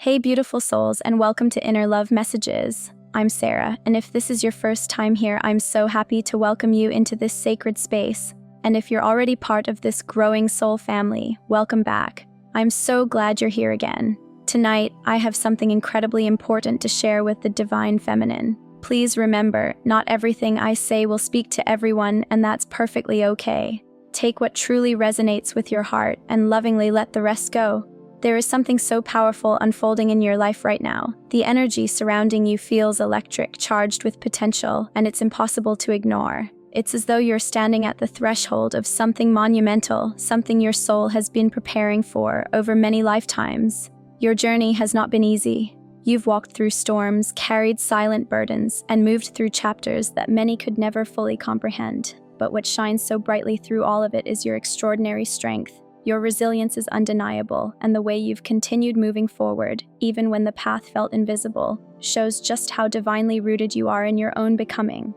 Hey, beautiful souls, and welcome to Inner Love Messages. I'm Sarah, and if this is your first time here, I'm so happy to welcome you into this sacred space. And if you're already part of this growing soul family, welcome back. I'm so glad you're here again. Tonight, I have something incredibly important to share with the Divine Feminine. Please remember, not everything I say will speak to everyone, and that's perfectly okay. Take what truly resonates with your heart and lovingly let the rest go. There is something so powerful unfolding in your life right now. The energy surrounding you feels electric, charged with potential, and it's impossible to ignore. It's as though you're standing at the threshold of something monumental, something your soul has been preparing for over many lifetimes. Your journey has not been easy. You've walked through storms, carried silent burdens, and moved through chapters that many could never fully comprehend. But what shines so brightly through all of it is your extraordinary strength. Your resilience is undeniable, and the way you've continued moving forward, even when the path felt invisible, shows just how divinely rooted you are in your own becoming.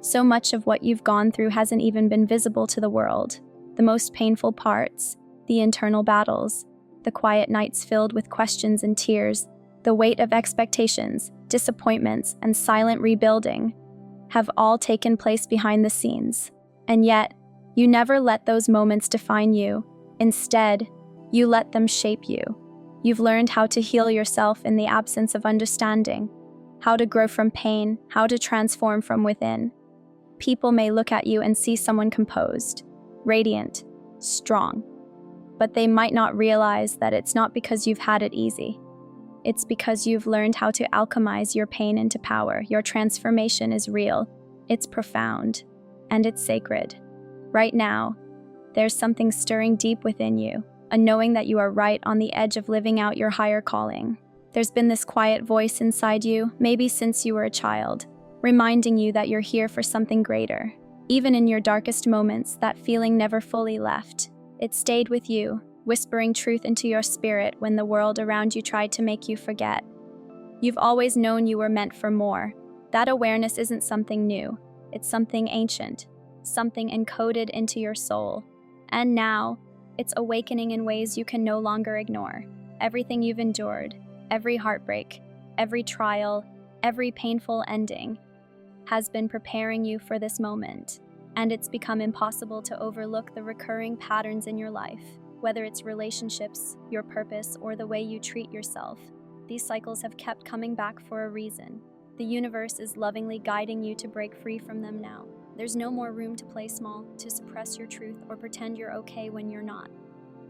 So much of what you've gone through hasn't even been visible to the world. The most painful parts, the internal battles, the quiet nights filled with questions and tears, the weight of expectations, disappointments, and silent rebuilding, have all taken place behind the scenes. And yet, you never let those moments define you. Instead, you let them shape you. You've learned how to heal yourself in the absence of understanding, how to grow from pain, how to transform from within. People may look at you and see someone composed, radiant, strong, but they might not realize that it's not because you've had it easy. It's because you've learned how to alchemize your pain into power. Your transformation is real, it's profound, and it's sacred. Right now, there's something stirring deep within you, a knowing that you are right on the edge of living out your higher calling. There's been this quiet voice inside you, maybe since you were a child, reminding you that you're here for something greater. Even in your darkest moments, that feeling never fully left. It stayed with you, whispering truth into your spirit when the world around you tried to make you forget. You've always known you were meant for more. That awareness isn't something new, it's something ancient, something encoded into your soul. And now, it's awakening in ways you can no longer ignore. Everything you've endured, every heartbreak, every trial, every painful ending, has been preparing you for this moment. And it's become impossible to overlook the recurring patterns in your life. Whether it's relationships, your purpose, or the way you treat yourself, these cycles have kept coming back for a reason. The universe is lovingly guiding you to break free from them now. There's no more room to play small, to suppress your truth, or pretend you're okay when you're not.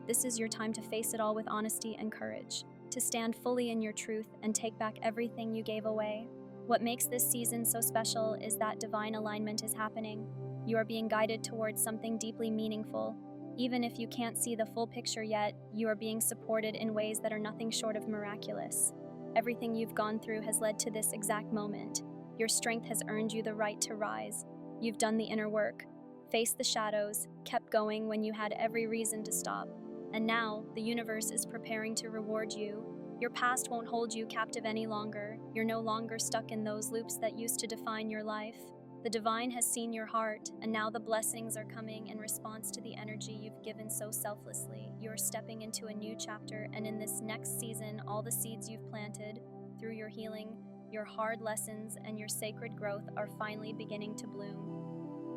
This is your time to face it all with honesty and courage, to stand fully in your truth and take back everything you gave away. What makes this season so special is that divine alignment is happening. You are being guided towards something deeply meaningful. Even if you can't see the full picture yet, you are being supported in ways that are nothing short of miraculous. Everything you've gone through has led to this exact moment. Your strength has earned you the right to rise. You've done the inner work, faced the shadows, kept going when you had every reason to stop. And now, the universe is preparing to reward you. Your past won't hold you captive any longer. You're no longer stuck in those loops that used to define your life. The divine has seen your heart, and now the blessings are coming in response to the energy you've given so selflessly. You're stepping into a new chapter, and in this next season, all the seeds you've planted, through your healing, your hard lessons, and your sacred growth are finally beginning to bloom.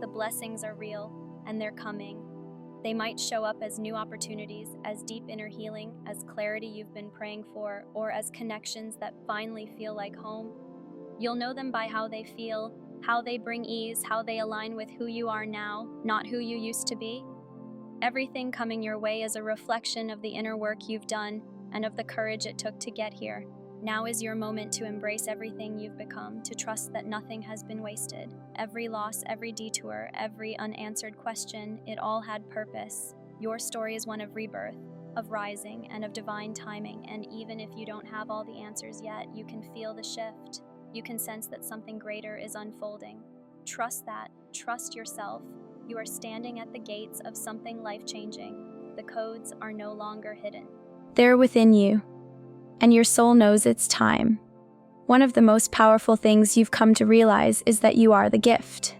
The blessings are real, and they're coming. They might show up as new opportunities, as deep inner healing, as clarity you've been praying for, or as connections that finally feel like home. You'll know them by how they feel, how they bring ease, how they align with who you are now, not who you used to be. Everything coming your way is a reflection of the inner work you've done and of the courage it took to get here. Now is your moment to embrace everything you've become, to trust that nothing has been wasted. Every loss, every detour, every unanswered question, it all had purpose. Your story is one of rebirth, of rising, and of divine timing, and even if you don't have all the answers yet, you can feel the shift. You can sense that something greater is unfolding. Trust that. Trust yourself. You are standing at the gates of something life-changing. The codes are no longer hidden. They're within you, and your soul knows it's time. One of the most powerful things you've come to realize is that you are the gift.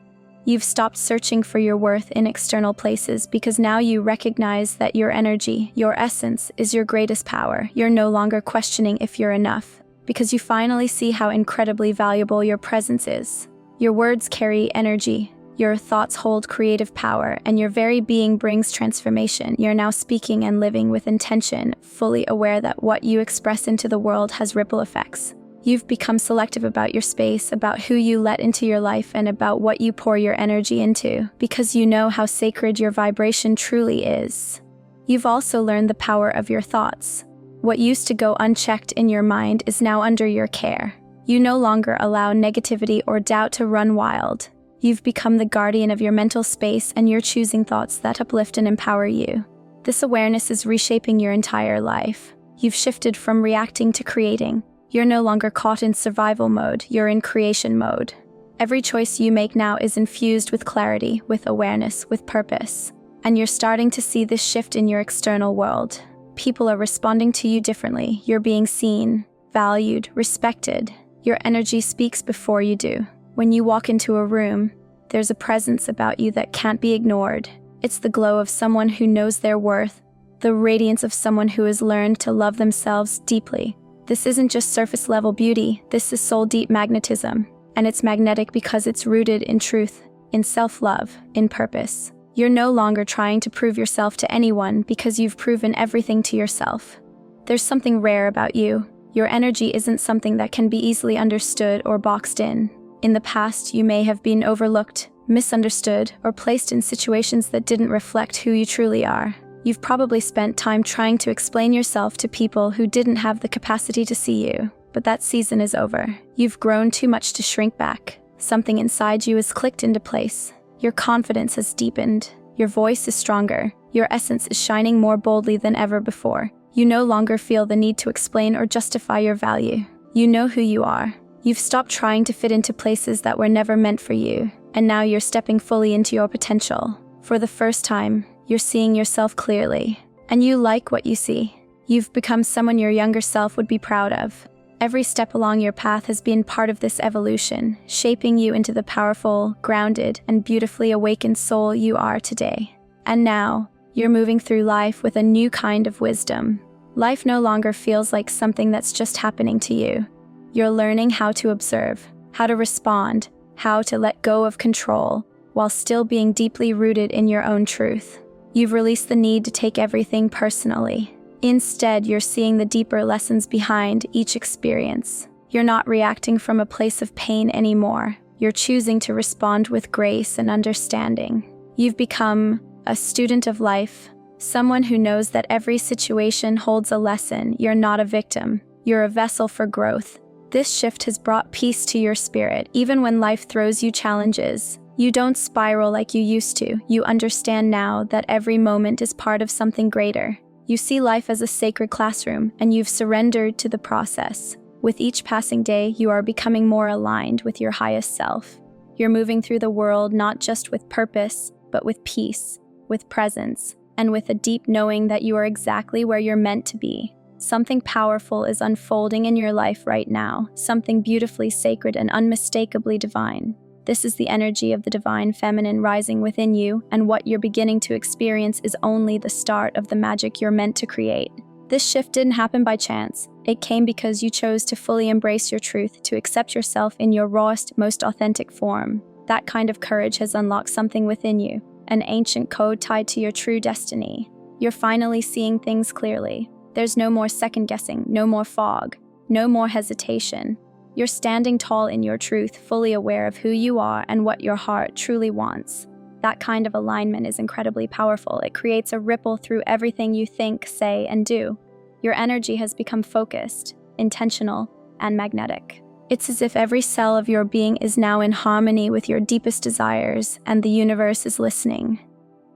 You've stopped searching for your worth in external places because now you recognize that your energy, your essence, is your greatest power. You're no longer questioning if you're enough, because you finally see how incredibly valuable your presence is. Your words carry energy, your thoughts hold creative power, and your very being brings transformation. You're now speaking and living with intention, fully aware that what you express into the world has ripple effects. You've become selective about your space, about who you let into your life, and about what you pour your energy into, because you know how sacred your vibration truly is. You've also learned the power of your thoughts. What used to go unchecked in your mind is now under your care. You no longer allow negativity or doubt to run wild. You've become the guardian of your mental space, and you're choosing thoughts that uplift and empower you. This awareness is reshaping your entire life. You've shifted from reacting to creating. You're no longer caught in survival mode, you're in creation mode. Every choice you make now is infused with clarity, with awareness, with purpose. And you're starting to see this shift in your external world. People are responding to you differently. You're being seen, valued, respected. Your energy speaks before you do. When you walk into a room, there's a presence about you that can't be ignored. It's the glow of someone who knows their worth, the radiance of someone who has learned to love themselves deeply. This isn't just surface-level beauty, this is soul-deep magnetism. And it's magnetic because it's rooted in truth, in self-love, in purpose. You're no longer trying to prove yourself to anyone because you've proven everything to yourself. There's something rare about you. Your energy isn't something that can be easily understood or boxed in. In the past, you may have been overlooked, misunderstood, or placed in situations that didn't reflect who you truly are. You've probably spent time trying to explain yourself to people who didn't have the capacity to see you. But that season is over. You've grown too much to shrink back. Something inside you has clicked into place. Your confidence has deepened. Your voice is stronger. Your essence is shining more boldly than ever before. You no longer feel the need to explain or justify your value. You know who you are. You've stopped trying to fit into places that were never meant for you. And now you're stepping fully into your potential. For the first time, you're seeing yourself clearly, and you like what you see. You've become someone your younger self would be proud of. Every step along your path has been part of this evolution, shaping you into the powerful, grounded, and beautifully awakened soul you are today. And now, you're moving through life with a new kind of wisdom. Life no longer feels like something that's just happening to you. You're learning how to observe, how to respond, how to let go of control, while still being deeply rooted in your own truth. You've released the need to take everything personally. Instead, you're seeing the deeper lessons behind each experience. You're not reacting from a place of pain anymore. You're choosing to respond with grace and understanding. You've become a student of life, someone who knows that every situation holds a lesson. You're not a victim. You're a vessel for growth. This shift has brought peace to your spirit, even when life throws you challenges. You don't spiral like you used to. You understand now that every moment is part of something greater. You see life as a sacred classroom, and you've surrendered to the process. With each passing day, you are becoming more aligned with your highest self. You're moving through the world not just with purpose, but with peace, with presence, and with a deep knowing that you are exactly where you're meant to be. Something powerful is unfolding in your life right now, something beautifully sacred and unmistakably divine. This is the energy of the divine feminine rising within you, and what you're beginning to experience is only the start of the magic you're meant to create. This shift didn't happen by chance. It came because you chose to fully embrace your truth, to accept yourself in your rawest, most authentic form. That kind of courage has unlocked something within you, an ancient code tied to your true destiny. You're finally seeing things clearly. There's no more second-guessing, no more fog, no more hesitation. You're standing tall in your truth, fully aware of who you are and what your heart truly wants. That kind of alignment is incredibly powerful. It creates a ripple through everything you think, say, and do. Your energy has become focused, intentional, and magnetic. It's as if every cell of your being is now in harmony with your deepest desires, and the universe is listening.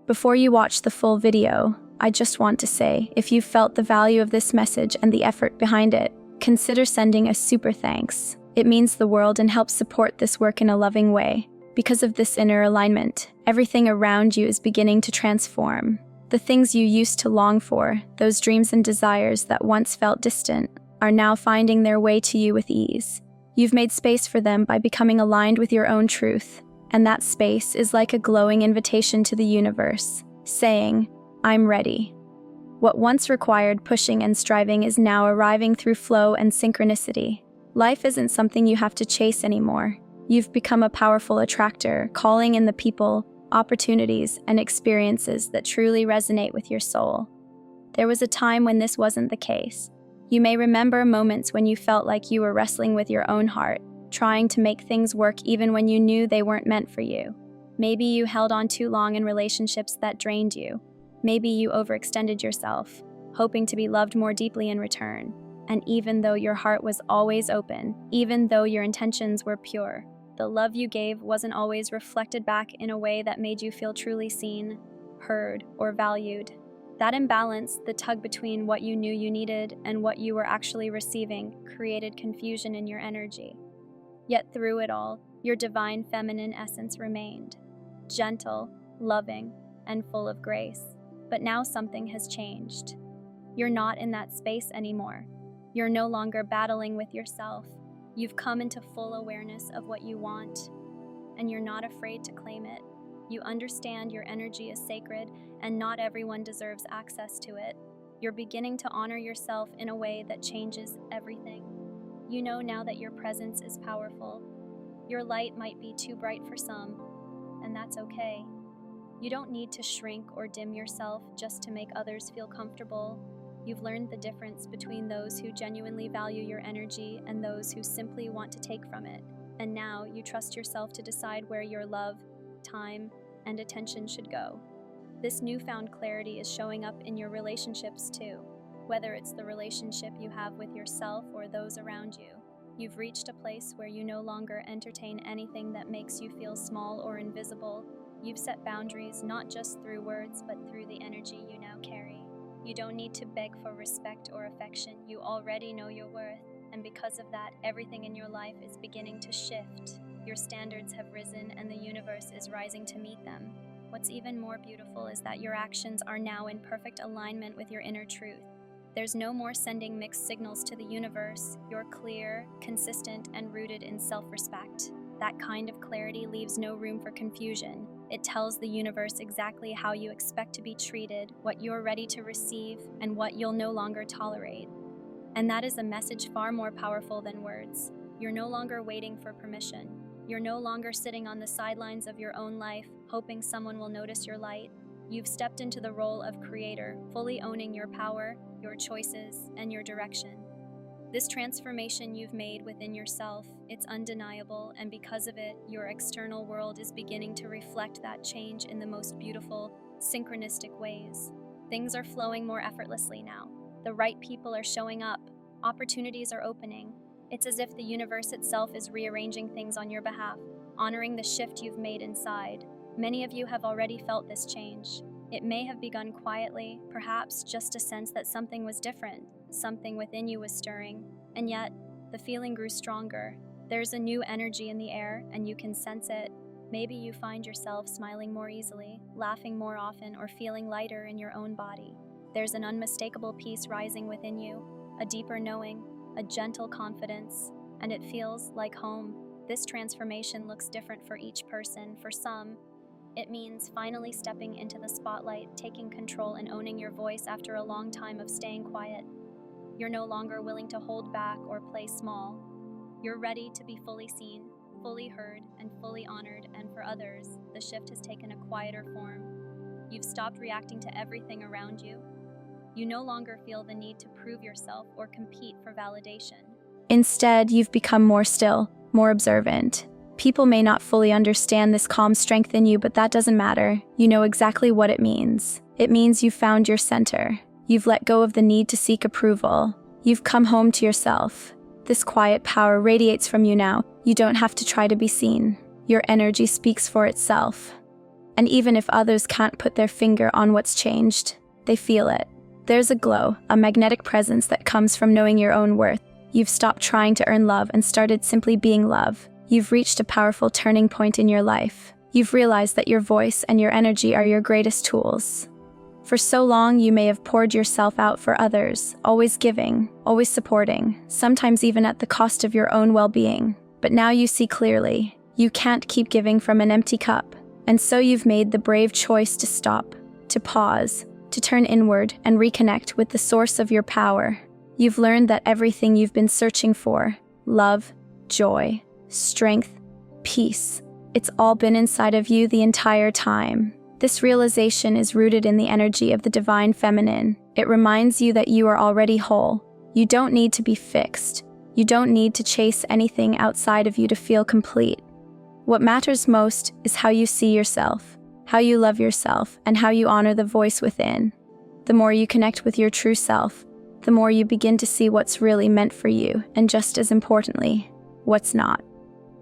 Before you watch the full video, I just want to say, if you felt the value of this message and the effort behind it, consider sending a super thanks. It means the world and helps support this work in a loving way. Because of this inner alignment, everything around you is beginning to transform. The things you used to long for, those dreams and desires that once felt distant, are now finding their way to you with ease. You've made space for them by becoming aligned with your own truth. And that space is like a glowing invitation to the universe, saying, I'm ready. What once required pushing and striving is now arriving through flow and synchronicity. Life isn't something you have to chase anymore. You've become a powerful attractor, calling in the people, opportunities, and experiences that truly resonate with your soul. There was a time when this wasn't the case. You may remember moments when you felt like you were wrestling with your own heart, trying to make things work even when you knew they weren't meant for you. Maybe you held on too long in relationships that drained you. Maybe you overextended yourself, hoping to be loved more deeply in return. And even though your heart was always open, even though your intentions were pure, the love you gave wasn't always reflected back in a way that made you feel truly seen, heard, or valued. That imbalance, the tug between what you knew you needed and what you were actually receiving, created confusion in your energy. Yet through it all, your divine feminine essence remained, gentle, loving, and full of grace. But now something has changed. You're not in that space anymore. You're no longer battling with yourself. You've come into full awareness of what you want, and you're not afraid to claim it. You understand your energy is sacred, and not everyone deserves access to it. You're beginning to honor yourself in a way that changes everything. You know now that your presence is powerful. Your light might be too bright for some, and that's okay. You don't need to shrink or dim yourself just to make others feel comfortable. You've learned the difference between those who genuinely value your energy and those who simply want to take from it. And now you trust yourself to decide where your love, time, and attention should go. This newfound clarity is showing up in your relationships too. Whether it's the relationship you have with yourself or those around you, you've reached a place where you no longer entertain anything that makes you feel small or invisible. You've set boundaries not just through words, but through the energy you now carry. You don't need to beg for respect or affection. You already know your worth, and because of that, everything in your life is beginning to shift. Your standards have risen, and the universe is rising to meet them. What's even more beautiful is that your actions are now in perfect alignment with your inner truth. There's no more sending mixed signals to the universe. You're clear, consistent, and rooted in self-respect. That kind of clarity leaves no room for confusion. It tells the universe exactly how you expect to be treated, what you're ready to receive, and what you'll no longer tolerate. And that is a message far more powerful than words. You're no longer waiting for permission. You're no longer sitting on the sidelines of your own life, hoping someone will notice your light. You've stepped into the role of creator, fully owning your power, your choices, and your direction. This transformation you've made within yourself, it's undeniable, and because of it, your external world is beginning to reflect that change in the most beautiful, synchronistic ways. Things are flowing more effortlessly now. The right people are showing up. Opportunities are opening. It's as if the universe itself is rearranging things on your behalf, honoring the shift you've made inside. Many of you have already felt this change. It may have begun quietly, perhaps just a sense that something was different, something within you was stirring, and yet the feeling grew stronger. There's a new energy in the air, and you can sense it. Maybe you find yourself smiling more easily, laughing more often, or feeling lighter in your own body. There's an unmistakable peace rising within you, a deeper knowing, a gentle confidence, and it feels like home. This transformation looks different for each person. For some, it means finally stepping into the spotlight, taking control, and owning your voice after a long time of staying quiet. You're no longer willing to hold back or play small. You're ready to be fully seen, fully heard, and fully honored, and for others, the shift has taken a quieter form. You've stopped reacting to everything around you. You no longer feel the need to prove yourself or compete for validation. Instead, you've become more still, more observant. People may not fully understand this calm strength in you, but that doesn't matter. You know exactly what it means. It means you've found your center. You've let go of the need to seek approval. You've come home to yourself. This quiet power radiates from you now. You don't have to try to be seen. Your energy speaks for itself. And even if others can't put their finger on what's changed, they feel it. There's a glow, a magnetic presence that comes from knowing your own worth. You've stopped trying to earn love and started simply being love. You've reached a powerful turning point in your life. You've realized that your voice and your energy are your greatest tools. For so long, you may have poured yourself out for others, always giving, always supporting, sometimes even at the cost of your own well-being. But now you see clearly. You can't keep giving from an empty cup. And so you've made the brave choice to stop, to pause, to turn inward and reconnect with the source of your power. You've learned that everything you've been searching for, love, joy, strength, peace, it's all been inside of you the entire time. This realization is rooted in the energy of the divine feminine. It reminds you that you are already whole. You don't need to be fixed. You don't need to chase anything outside of you to feel complete. What matters most is how you see yourself, how you love yourself, and how you honor the voice within. The more you connect with your true self, the more you begin to see what's really meant for you, and just as importantly, what's not.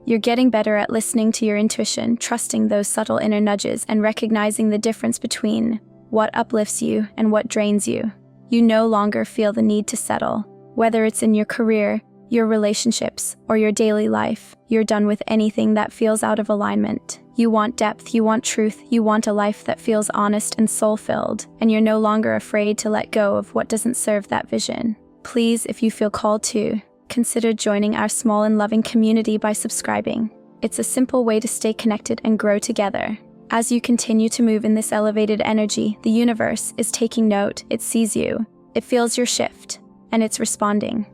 You're getting better at listening to your intuition, trusting those subtle inner nudges, and recognizing the difference between what uplifts you and what drains you. You no longer feel the need to settle. Whether it's in your career, your relationships, or your daily life, you're done with anything that feels out of alignment. You want depth, you want truth, you want a life that feels honest and soul-filled, and you're no longer afraid to let go of what doesn't serve that vision. Please, if you feel called to, consider joining our small and loving community by subscribing. It's a simple way to stay connected and grow together. As you continue to move in this elevated energy, the universe is taking note, it sees you, it feels your shift, and it's responding.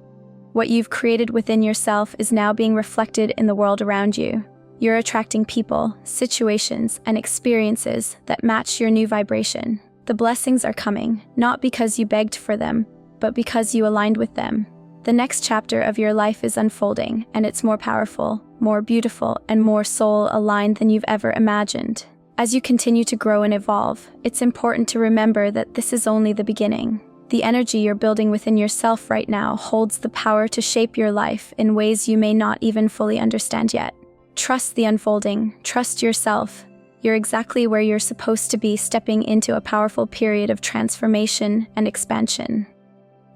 What you've created within yourself is now being reflected in the world around you. You're attracting people, situations, and experiences that match your new vibration. The blessings are coming, not because you begged for them, but because you aligned with them. The next chapter of your life is unfolding, and it's more powerful, more beautiful, and more soul-aligned than you've ever imagined. As you continue to grow and evolve, it's important to remember that this is only the beginning. The energy you're building within yourself right now holds the power to shape your life in ways you may not even fully understand yet. Trust the unfolding, trust yourself. You're exactly where you're supposed to be, stepping into a powerful period of transformation and expansion.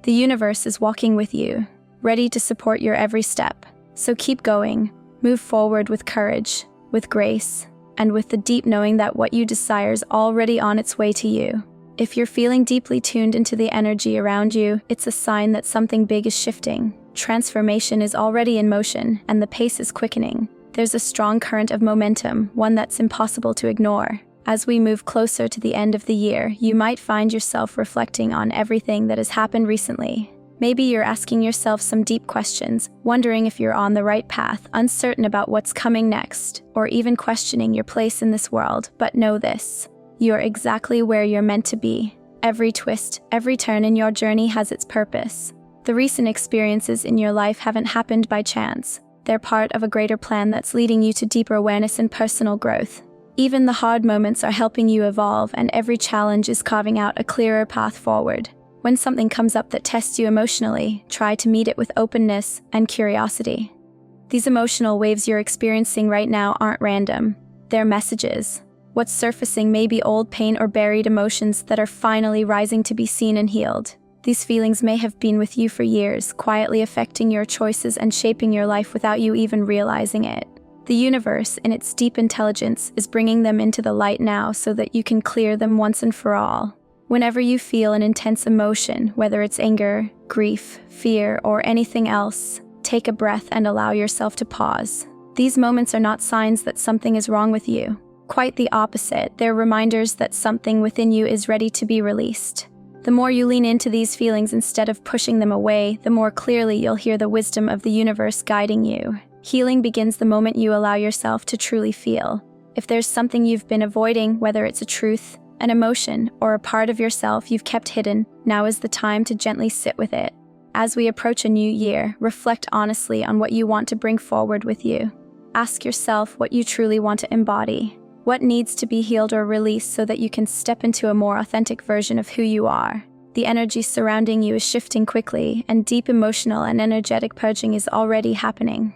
The universe is walking with you, ready to support your every step. So keep going, move forward with courage, with grace, and with the deep knowing that what you desire is already on its way to you. If you're feeling deeply tuned into the energy around you, it's a sign that something big is shifting. Transformation is already in motion, and the pace is quickening. There's a strong current of momentum, one that's impossible to ignore. As we move closer to the end of the year, you might find yourself reflecting on everything that has happened recently. Maybe you're asking yourself some deep questions, wondering if you're on the right path, uncertain about what's coming next, or even questioning your place in this world. But know this: you're exactly where you're meant to be. Every twist, every turn in your journey has its purpose. The recent experiences in your life haven't happened by chance. They're part of a greater plan that's leading you to deeper awareness and personal growth. Even the hard moments are helping you evolve, and every challenge is carving out a clearer path forward. When something comes up that tests you emotionally, try to meet it with openness and curiosity. These emotional waves you're experiencing right now aren't random. They're messages. What's surfacing may be old pain or buried emotions that are finally rising to be seen and healed. These feelings may have been with you for years, quietly affecting your choices and shaping your life without you even realizing it. The universe, in its deep intelligence, is bringing them into the light now so that you can clear them once and for all. Whenever you feel an intense emotion, whether it's anger, grief, fear, or anything else, take a breath and allow yourself to pause. These moments are not signs that something is wrong with you. Quite the opposite, they're reminders that something within you is ready to be released. The more you lean into these feelings instead of pushing them away, the more clearly you'll hear the wisdom of the universe guiding you. Healing begins the moment you allow yourself to truly feel. If there's something you've been avoiding, whether it's a truth, an emotion, or a part of yourself you've kept hidden, now is the time to gently sit with it. As we approach a new year, reflect honestly on what you want to bring forward with you. Ask yourself what you truly want to embody. What needs to be healed or released so that you can step into a more authentic version of who you are. The energy surrounding you is shifting quickly, and deep emotional and energetic purging is already happening.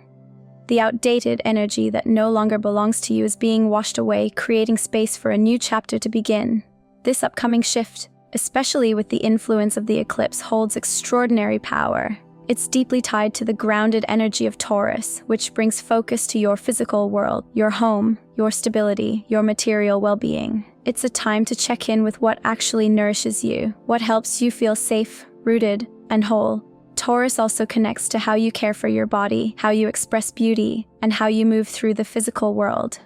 The outdated energy that no longer belongs to you is being washed away, creating space for a new chapter to begin. This upcoming shift, especially with the influence of the eclipse, holds extraordinary power. It's deeply tied to the grounded energy of Taurus, which brings focus to your physical world, your home, your stability, your material well-being. It's a time to check in with what actually nourishes you, what helps you feel safe, rooted, and whole. Taurus also connects to how you care for your body, how you express beauty, and how you move through the physical world.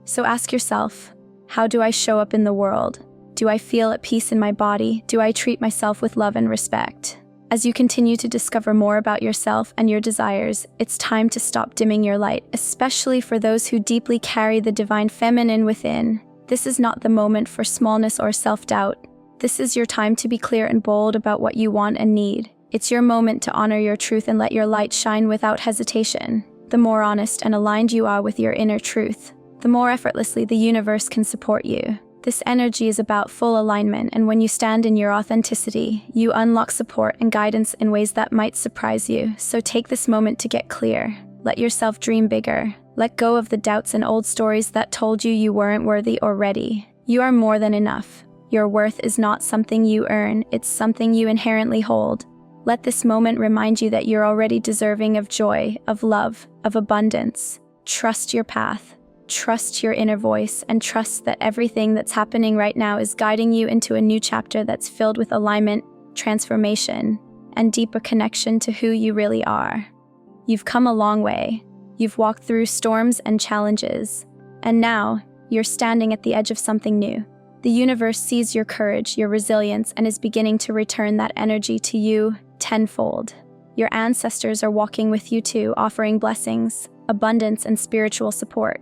So ask yourself, how do I show up in the world? Do I feel at peace in my body? Do I treat myself with love and respect? As you continue to discover more about yourself and your desires, it's time to stop dimming your light, especially for those who deeply carry the divine feminine within. This is not the moment for smallness or self-doubt. This is your time to be clear and bold about what you want and need. It's your moment to honor your truth and let your light shine without hesitation. The more honest and aligned you are with your inner truth, the more effortlessly the universe can support you. This energy is about full alignment, and when you stand in your authenticity, you unlock support and guidance in ways that might surprise you. So take this moment to get clear. Let yourself dream bigger. Let go of the doubts and old stories that told you you weren't worthy or ready. You are more than enough. Your worth is not something you earn, it's something you inherently hold. Let this moment remind you that you're already deserving of joy, of love, of abundance. Trust your path. Trust your inner voice, and trust that everything that's happening right now is guiding you into a new chapter that's filled with alignment, transformation, and deeper connection to who you really are. You've come a long way. You've walked through storms and challenges, and now you're standing at the edge of something new. The universe sees your courage, your resilience, and is beginning to return that energy to you tenfold. Your ancestors are walking with you too, offering blessings, abundance, and spiritual support.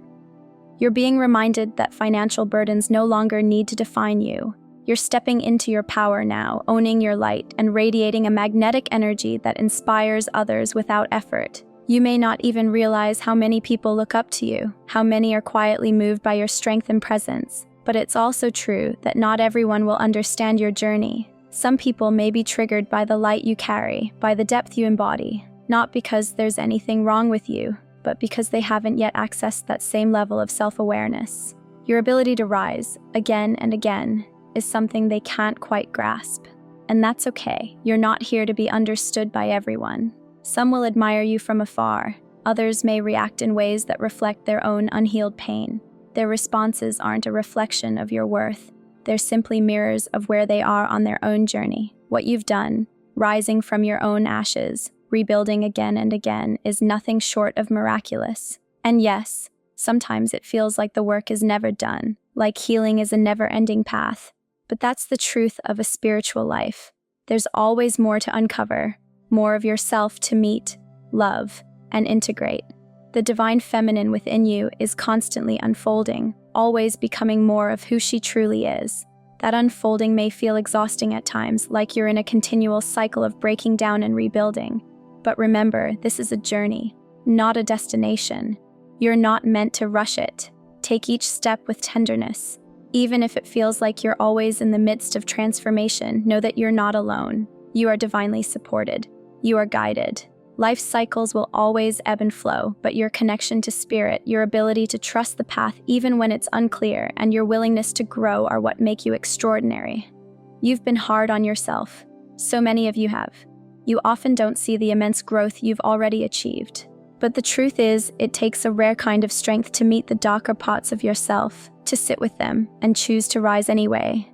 You're being reminded that financial burdens no longer need to define you. You're stepping into your power now, owning your light, and radiating a magnetic energy that inspires others without effort. You may not even realize how many people look up to you, how many are quietly moved by your strength and presence. But it's also true that not everyone will understand your journey. Some people may be triggered by the light you carry, by the depth you embody, not because there's anything wrong with you, but because they haven't yet accessed that same level of self-awareness. Your ability to rise, again and again, is something they can't quite grasp. And that's okay. You're not here to be understood by everyone. Some will admire you from afar. Others may react in ways that reflect their own unhealed pain. Their responses aren't a reflection of your worth. They're simply mirrors of where they are on their own journey. What you've done, rising from your own ashes, rebuilding again and again, is nothing short of miraculous. And yes, sometimes it feels like the work is never done, like healing is a never-ending path. But that's the truth of a spiritual life. There's always more to uncover, more of yourself to meet, love, and integrate. The divine feminine within you is constantly unfolding, always becoming more of who she truly is. That unfolding may feel exhausting at times, like you're in a continual cycle of breaking down and rebuilding. But remember, this is a journey, not a destination. You're not meant to rush it. Take each step with tenderness. Even if it feels like you're always in the midst of transformation, know that you're not alone. You are divinely supported. You are guided. Life cycles will always ebb and flow, but your connection to spirit, your ability to trust the path even when it's unclear, and your willingness to grow are what make you extraordinary. You've been hard on yourself. So many of you have. You often don't see the immense growth you've already achieved. But the truth is, it takes a rare kind of strength to meet the darker parts of yourself, to sit with them, and choose to rise anyway.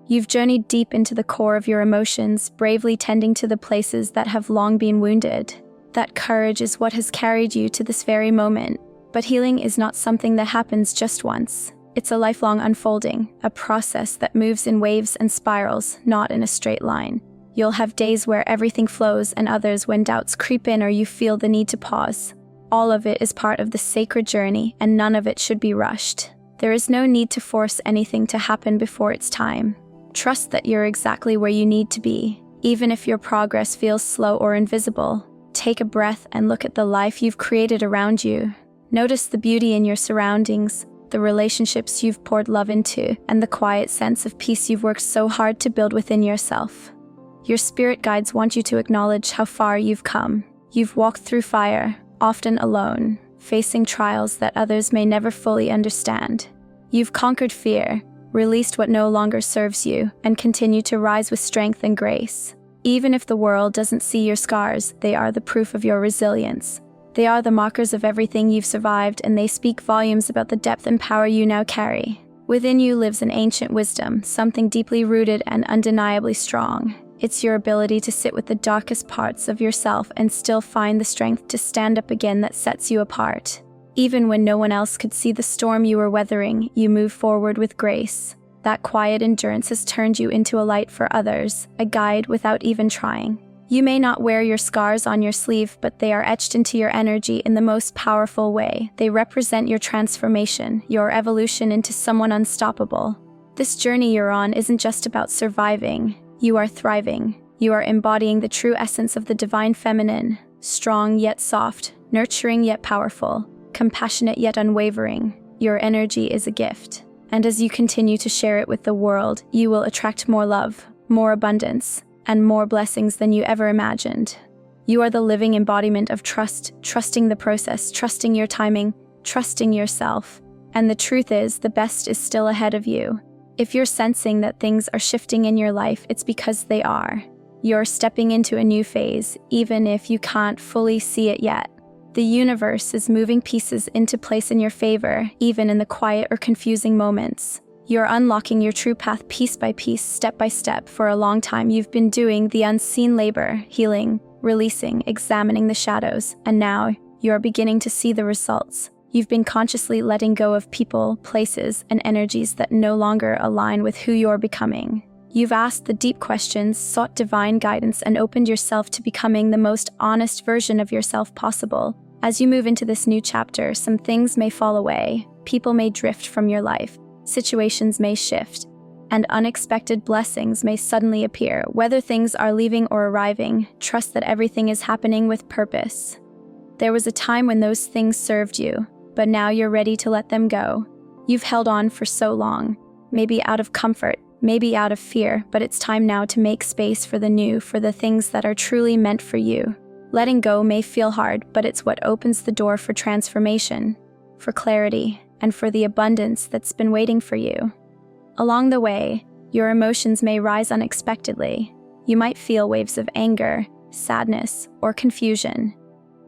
You've journeyed deep into the core of your emotions, bravely tending to the places that have long been wounded. That courage is what has carried you to this very moment. But healing is not something that happens just once. It's a lifelong unfolding, a process that moves in waves and spirals, not in a straight line. You'll have days where everything flows and others when doubts creep in or you feel the need to pause. All of it is part of the sacred journey, and none of it should be rushed. There is no need to force anything to happen before it's time. Trust that you're exactly where you need to be, even if your progress feels slow or invisible. Take a breath and look at the life you've created around you. Notice the beauty in your surroundings, the relationships you've poured love into, and the quiet sense of peace you've worked so hard to build within yourself. Your spirit guides want you to acknowledge how far you've come. You've walked through fire, often alone, facing trials that others may never fully understand. You've conquered fear, released what no longer serves you, and continue to rise with strength and grace. Even if the world doesn't see your scars, they are the proof of your resilience. They are the markers of everything you've survived, and they speak volumes about the depth and power you now carry. Within you lives an ancient wisdom, something deeply rooted and undeniably strong. It's your ability to sit with the darkest parts of yourself and still find the strength to stand up again that sets you apart. Even when no one else could see the storm you were weathering, you move forward with grace. That quiet endurance has turned you into a light for others, a guide without even trying. You may not wear your scars on your sleeve, but they are etched into your energy in the most powerful way. They represent your transformation, your evolution into someone unstoppable. This journey you're on isn't just about surviving. You are thriving. You are embodying the true essence of the divine feminine, strong yet soft, nurturing yet powerful, compassionate yet unwavering. Your energy is a gift. And as you continue to share it with the world, you will attract more love, more abundance, and more blessings than you ever imagined. You are the living embodiment of trust, trusting the process, trusting your timing, trusting yourself. And the truth is, the best is still ahead of you. If you're sensing that things are shifting in your life, it's because they are. You're stepping into a new phase, even if you can't fully see it yet. The universe is moving pieces into place in your favor, even in the quiet or confusing moments. You're unlocking your true path piece by piece, step by step. For a long time, you've been doing the unseen labor, healing, releasing, examining the shadows, and now you're beginning to see the results. You've been consciously letting go of people, places, and energies that no longer align with who you're becoming. You've asked the deep questions, sought divine guidance, and opened yourself to becoming the most honest version of yourself possible. As you move into this new chapter, some things may fall away, people may drift from your life, situations may shift, and unexpected blessings may suddenly appear. Whether things are leaving or arriving, trust that everything is happening with purpose. There was a time when those things served you, but now you're ready to let them go. You've held on for so long, maybe out of comfort, maybe out of fear, but it's time now to make space for the new, for the things that are truly meant for you. Letting go may feel hard, but it's what opens the door for transformation, for clarity, and for the abundance that's been waiting for you. Along the way, your emotions may rise unexpectedly. You might feel waves of anger, sadness, or confusion.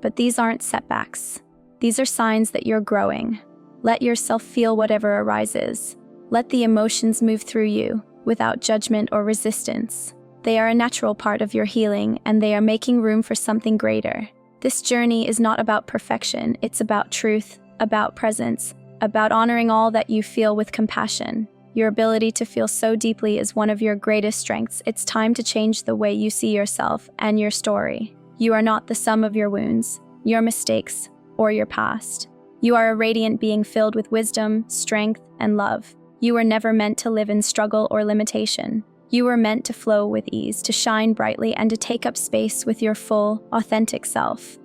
But these aren't setbacks. These are signs that you're growing. Let yourself feel whatever arises. Let the emotions move through you, without judgment or resistance. They are a natural part of your healing, and they are making room for something greater. This journey is not about perfection. It's about truth, about presence, about honoring all that you feel with compassion. Your ability to feel so deeply is one of your greatest strengths. It's time to change the way you see yourself and your story. You are not the sum of your wounds, your mistakes, or your past. You are a radiant being filled with wisdom, strength, and love. You were never meant to live in struggle or limitation. You were meant to flow with ease, to shine brightly, and to take up space with your full, authentic self.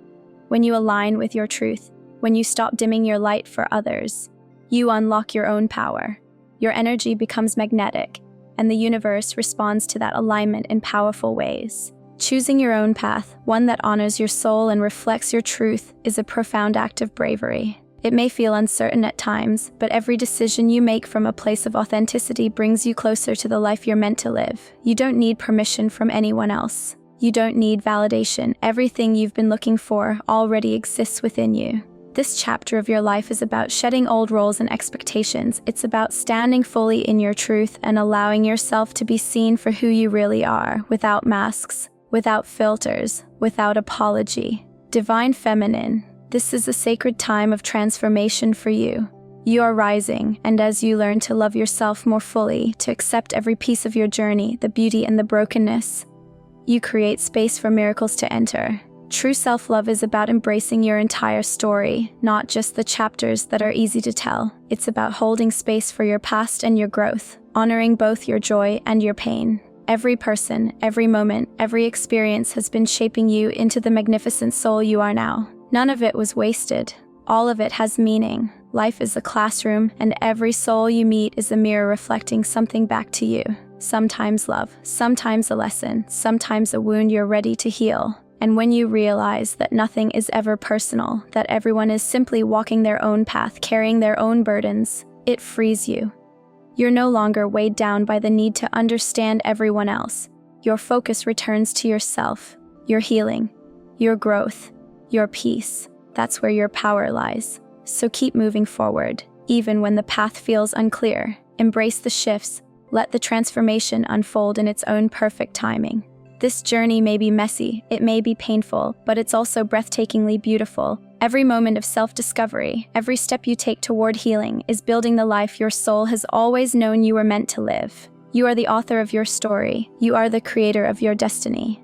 When you align with your truth, when you stop dimming your light for others, you unlock your own power. Your energy becomes magnetic, and the universe responds to that alignment in powerful ways. Choosing your own path, one that honors your soul and reflects your truth, is a profound act of bravery. It may feel uncertain at times, but every decision you make from a place of authenticity brings you closer to the life you're meant to live. You don't need permission from anyone else. You don't need validation. Everything you've been looking for already exists within you. This chapter of your life is about shedding old roles and expectations. It's about standing fully in your truth and allowing yourself to be seen for who you really are, without masks, without filters, without apology. Divine Feminine, this is a sacred time of transformation for you. You are rising, and as you learn to love yourself more fully, to accept every piece of your journey, the beauty and the brokenness, you create space for miracles to enter. True self-love is about embracing your entire story, not just the chapters that are easy to tell. It's about holding space for your past and your growth, honoring both your joy and your pain. Every person, every moment, every experience has been shaping you into the magnificent soul you are now. None of it was wasted. All of it has meaning. Life is a classroom, and every soul you meet is a mirror reflecting something back to you. Sometimes love, sometimes a lesson, sometimes a wound you're ready to heal. And when you realize that nothing is ever personal, that everyone is simply walking their own path, carrying their own burdens, it frees you. You're no longer weighed down by the need to understand everyone else. Your focus returns to yourself, your healing, your growth, your peace. That's where your power lies. So keep moving forward, even when the path feels unclear. Embrace the shifts. Let the transformation unfold in its own perfect timing. This journey may be messy, it may be painful, but it's also breathtakingly beautiful. Every moment of self-discovery, every step you take toward healing is building the life your soul has always known you were meant to live. You are the author of your story. You are the creator of your destiny.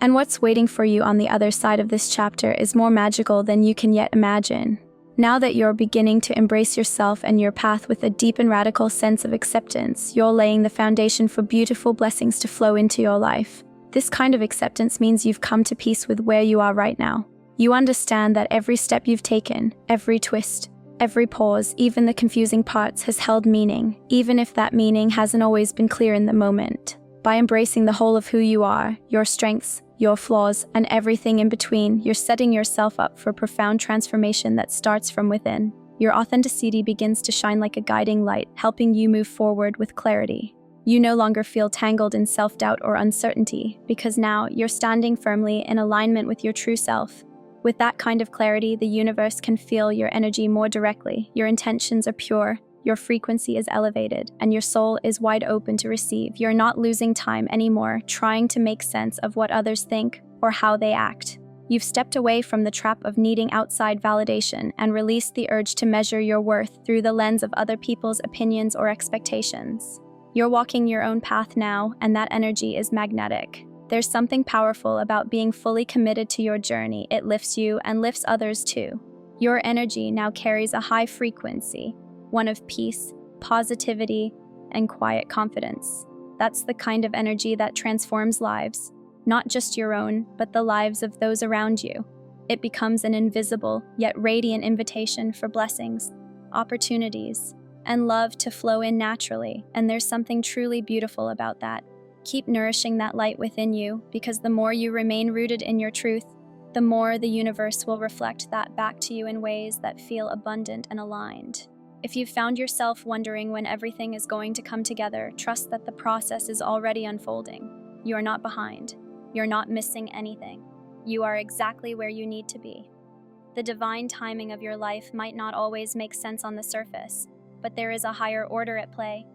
And what's waiting for you on the other side of this chapter is more magical than you can yet imagine. Now that you're beginning to embrace yourself and your path with a deep and radical sense of acceptance, you're laying the foundation for beautiful blessings to flow into your life. This kind of acceptance means you've come to peace with where you are right now. You understand that every step you've taken, every twist, every pause, even the confusing parts, has held meaning, even if that meaning hasn't always been clear in the moment. By embracing the whole of who you are, your strengths, your flaws, and everything in between, you're setting yourself up for profound transformation that starts from within. Your authenticity begins to shine like a guiding light, helping you move forward with clarity. You no longer feel tangled in self-doubt or uncertainty, because now you're standing firmly in alignment with your true self. With that kind of clarity, the universe can feel your energy more directly. Your intentions are pure, your frequency is elevated, and your soul is wide open to receive. You're not losing time anymore trying to make sense of what others think or how they act. You've stepped away from the trap of needing outside validation and released the urge to measure your worth through the lens of other people's opinions or expectations. You're walking your own path now, and that energy is magnetic. There's something powerful about being fully committed to your journey. It lifts you and lifts others too. Your energy now carries a high frequency, one of peace, positivity, and quiet confidence. That's the kind of energy that transforms lives, not just your own, but the lives of those around you. It becomes an invisible, yet radiant invitation for blessings, opportunities, and love to flow in naturally, and there's something truly beautiful about that. Keep nourishing that light within you, because the more you remain rooted in your truth, the more the universe will reflect that back to you in ways that feel abundant and aligned. If you've found yourself wondering when everything is going to come together, trust that the process is already unfolding. You are not behind. You're not missing anything. You are exactly where you need to be. The divine timing of your life might not always make sense on the surface, but there is a higher order at play.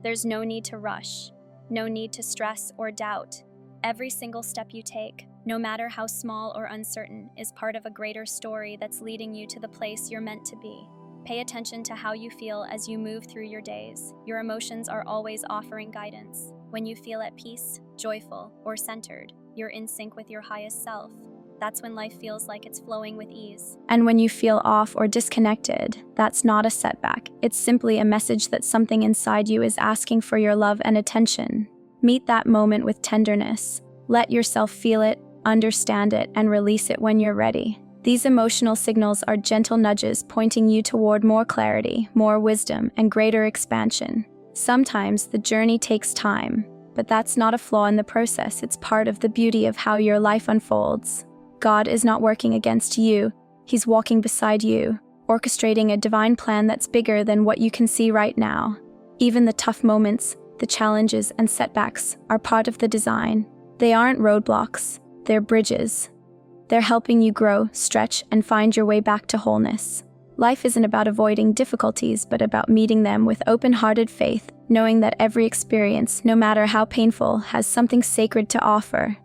There's no need to rush. No need to stress or doubt. Every single step you take, no matter how small or uncertain, is part of a greater story that's leading you to the place you're meant to be. Pay attention to how you feel as you move through your days. Your emotions are always offering guidance. When you feel at peace, joyful, or centered, you're in sync with your highest self. That's when life feels like it's flowing with ease. And when you feel off or disconnected, that's not a setback. It's simply a message that something inside you is asking for your love and attention. Meet that moment with tenderness. Let yourself feel it, understand it, and release it when you're ready. These emotional signals are gentle nudges pointing you toward more clarity, more wisdom, and greater expansion. Sometimes the journey takes time, but that's not a flaw in the process. It's part of the beauty of how your life unfolds. God is not working against you. He's walking beside you, orchestrating a divine plan that's bigger than what you can see right now. Even the tough moments, the challenges, and setbacks are part of the design. They aren't roadblocks, they're bridges. They're helping you grow, stretch, and find your way back to wholeness. Life isn't about avoiding difficulties, but about meeting them with open-hearted faith, knowing that every experience, no matter how painful, has something sacred to offer.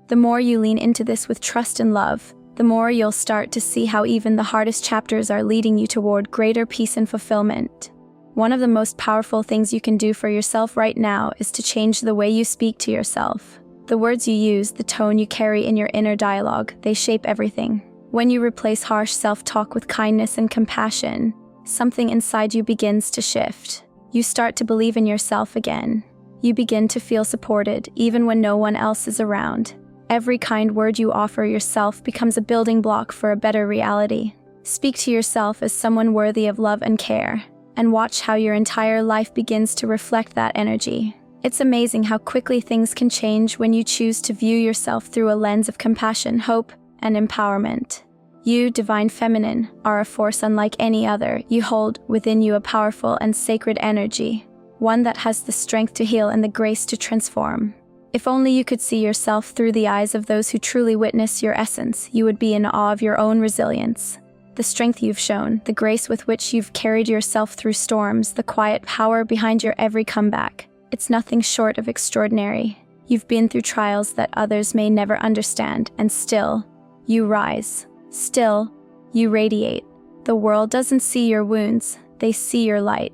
The more you lean into this with trust and love, the more you'll start to see how even the hardest chapters are leading you toward greater peace and fulfillment. One of the most powerful things you can do for yourself right now is to change the way you speak to yourself. The words you use, the tone you carry in your inner dialogue, they shape everything. When you replace harsh self-talk with kindness and compassion, something inside you begins to shift. You start to believe in yourself again. You begin to feel supported, even when no one else is around. Every kind word you offer yourself becomes a building block for a better reality. Speak to yourself as someone worthy of love and care, and watch how your entire life begins to reflect that energy. It's amazing how quickly things can change when you choose to view yourself through a lens of compassion, hope, and empowerment. You, Divine Feminine, are a force unlike any other. You hold within you a powerful and sacred energy, one that has the strength to heal and the grace to transform. If only you could see yourself through the eyes of those who truly witness your essence, you would be in awe of your own resilience. The strength you've shown, the grace with which you've carried yourself through storms, the quiet power behind your every comeback. It's nothing short of extraordinary. You've been through trials that others may never understand, and still, you rise. Still, you radiate. The world doesn't see your wounds, they see your light.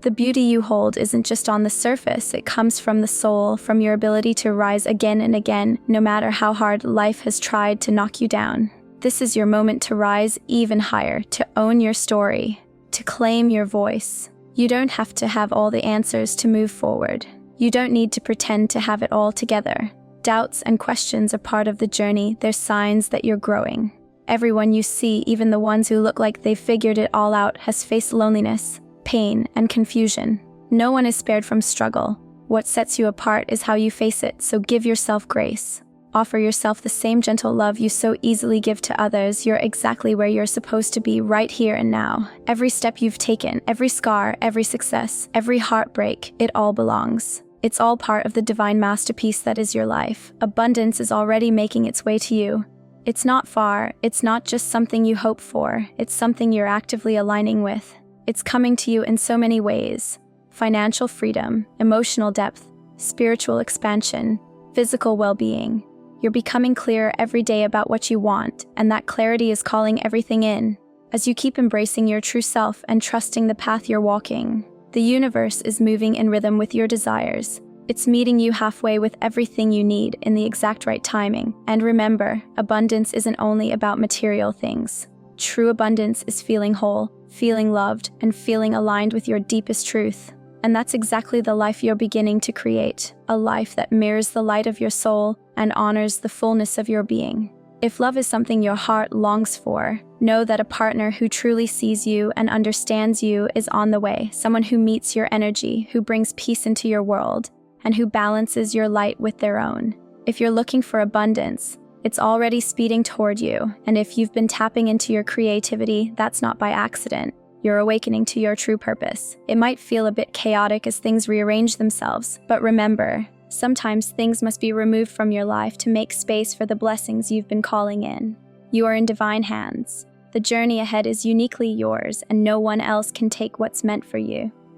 The beauty you hold isn't just on the surface, it comes from the soul, from your ability to rise again and again, no matter how hard life has tried to knock you down. This is your moment to rise even higher, to own your story, to claim your voice. You don't have to have all the answers to move forward. You don't need to pretend to have it all together. Doubts and questions are part of the journey, they're signs that you're growing. Everyone you see, even the ones who look like they've figured it all out, has faced loneliness, pain, and confusion. No one is spared from struggle. What sets you apart is how you face it, so give yourself grace. Offer yourself the same gentle love you so easily give to others. You're exactly where you're supposed to be, right here and now. Every step you've taken, every scar, every success, every heartbreak, it all belongs. It's all part of the divine masterpiece that is your life. Abundance is already making its way to you. It's not far, it's not just something you hope for, it's something you're actively aligning with. It's coming to you in so many ways: financial freedom, emotional depth, spiritual expansion, physical well-being. You're becoming clearer every day about what you want, and that clarity is calling everything in. As you keep embracing your true self and trusting the path you're walking, the universe is moving in rhythm with your desires. It's meeting you halfway with everything you need in the exact right timing. And remember, abundance isn't only about material things. True abundance is feeling whole, feeling loved, and feeling aligned with your deepest truth. And that's exactly the life you're beginning to create, a life that mirrors the light of your soul and honors the fullness of your being. If love is something your heart longs for, know that a partner who truly sees you and understands you is on the way, someone who meets your energy, who brings peace into your world, and who balances your light with their own. If you're looking for abundance, it's already speeding toward you, and if you've been tapping into your creativity, that's not by accident. You're awakening to your true purpose. It might feel a bit chaotic as things rearrange themselves, but remember, sometimes things must be removed from your life to make space for the blessings you've been calling in. You are in divine hands. The journey ahead is uniquely yours, and no one else can take what's meant for you.